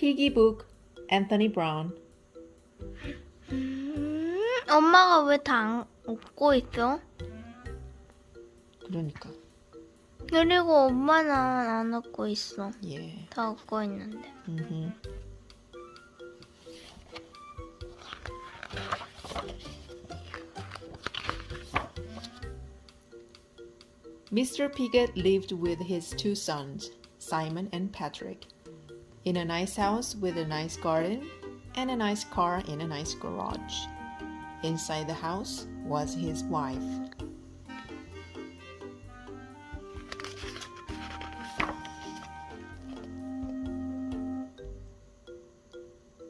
Piggybook, Anthony Browne. 엄마가 왜 다 안 웃고 있어? 그러니까. 그리고 엄마는 안 웃고 있어. 예. 다 웃고 있는데. Mr. Piglet lived with his two sons, Simon and Patrick, in a nice house with a nice garden and a nice car in a nice garage. Inside the house was his wife.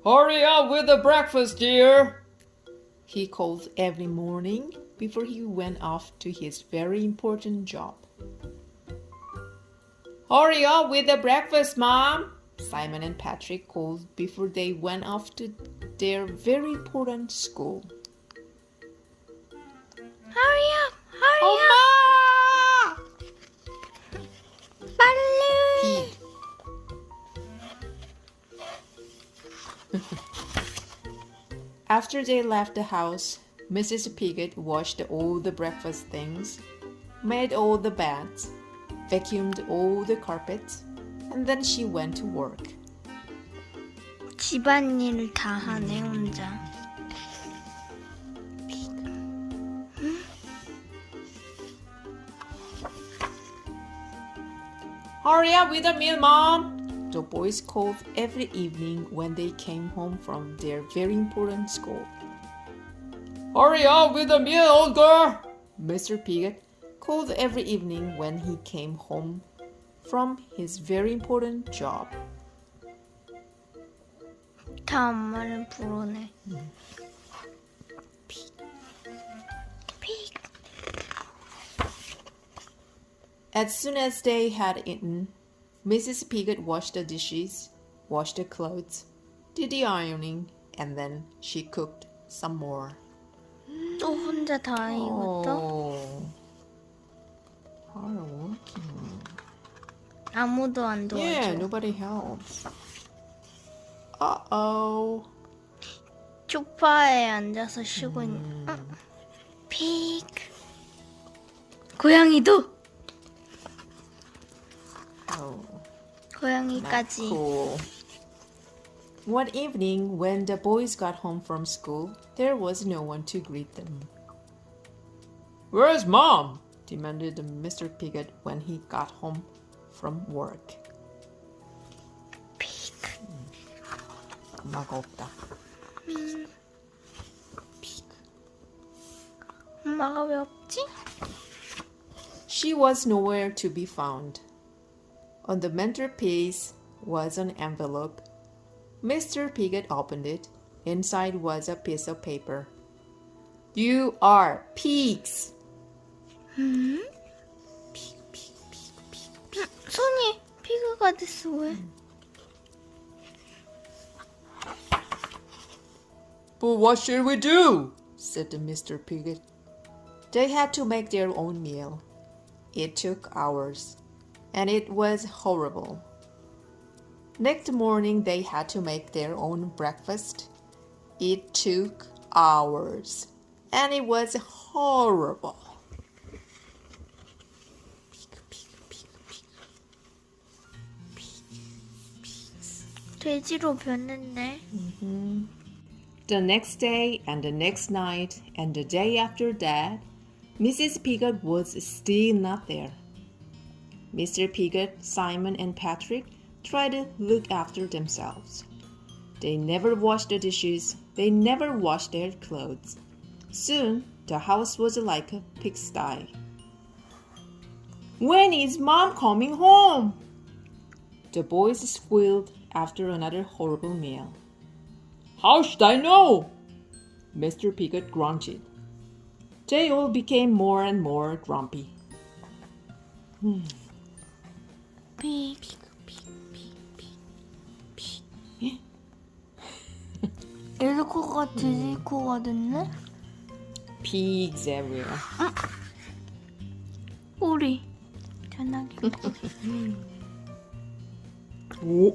Hurry up with the breakfast, dear, he called every morning before he went off to his very important job. Hurry up with the breakfast, Mom, Simon and Patrick called before they went off to their very important school. Hurry up! Hurry 엄마! up! 빨리! After they left the house, Mrs. Piglet washed all the breakfast things, made all the beds, vacuumed all the carpets, and then she went to work. 집안일을 다 하네 혼자. Hurry up with the meal, Mom! The boys called every evening when they came home from their very important school. Hurry up with the meal, old girl! Mr. Piglet called every evening when he came home from his very important job. 다 엄마를 부르네. As soon as they had eaten, Mrs. Piglet washed the dishes, washed the clothes, did the ironing, and then she cooked some more. 또 혼자 다 이것도? Hard working. 아무도 안 도와줘. Yeah, nobody helps. Uh-oh. 소파에 앉아서 쉬고 있는. 픽. 고양이도. Oh, 고양이까지. cool. One evening, when the boys got home from school, there was no one to greet them. Where's Mom? Demanded Mr. Piglet when he got home from work. 픽. 엄마가 없다. 픽. 엄마가 왜 없지? She was nowhere to be found. On the mantelpiece was an envelope. Mr. Piglet opened it. Inside was a piece of paper. You are pigs! Pig, pig, pig, pig, pig. 손이 피그가 됐어 왜? But what should we do? Said Mr. Piglet. They had to make their own meal. It took hours, and it was horrible. Next morning, they had to make their own breakfast. It took hours, and it was horrible. 돼지로 변했네. The next day, and the next night, and the day after that, Mrs. Piglet was still not there. Mr. Piglet, Simon, and Patrick tried to look after themselves. They never washed the dishes. They never washed their clothes. Soon, the house was like a pigsty. When is Mom coming home? The boys squealed after another horrible meal. How should I know? Mr. Piglet grunted. They all became more and more grumpy. 픽. 얘도 코가 돼지 코가 됐네? Pigs everywhere. 오리. 전화기. 오.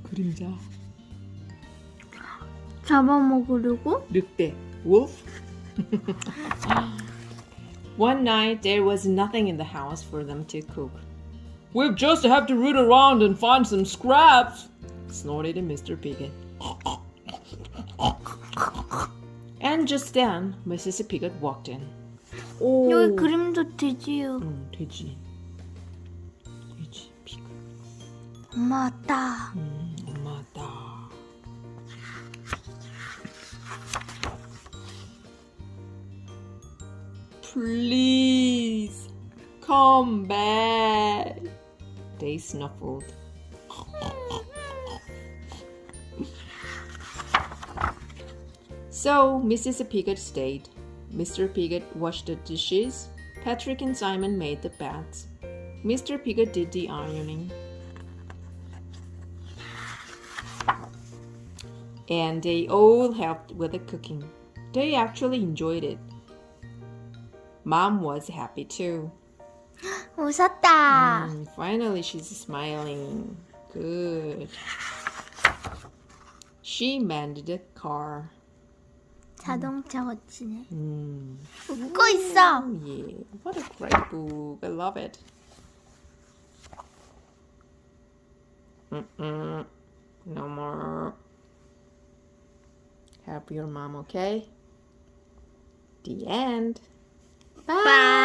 그림자. 잡아먹으려고? 늑대. Wolf. One night there was nothing in the house for them to cook. We'll just have to root around and find some scraps, snorted Mr. Piglet. And just then, Mrs. Piglet walked in. 오. 여기 그림도 돼지요. 돼지. 돼지, 피글. 엄마 왔다. 엄마 왔다. Please, come back. They snuffled. So, Mrs. Piglet stayed. Mr. Piglet washed the dishes. Patrick and Simon made the beds. Mr. Piglet did the ironing. And they all helped with the cooking. They actually enjoyed it. Mom was happy too. 웃었다. Finally, she's smiling. Good. She mended the car. 자동차 고치네. Mm. 웃고 있어. Oh, yeah. What a great book. I love it. No more. Help your mom, okay? The end. Bye.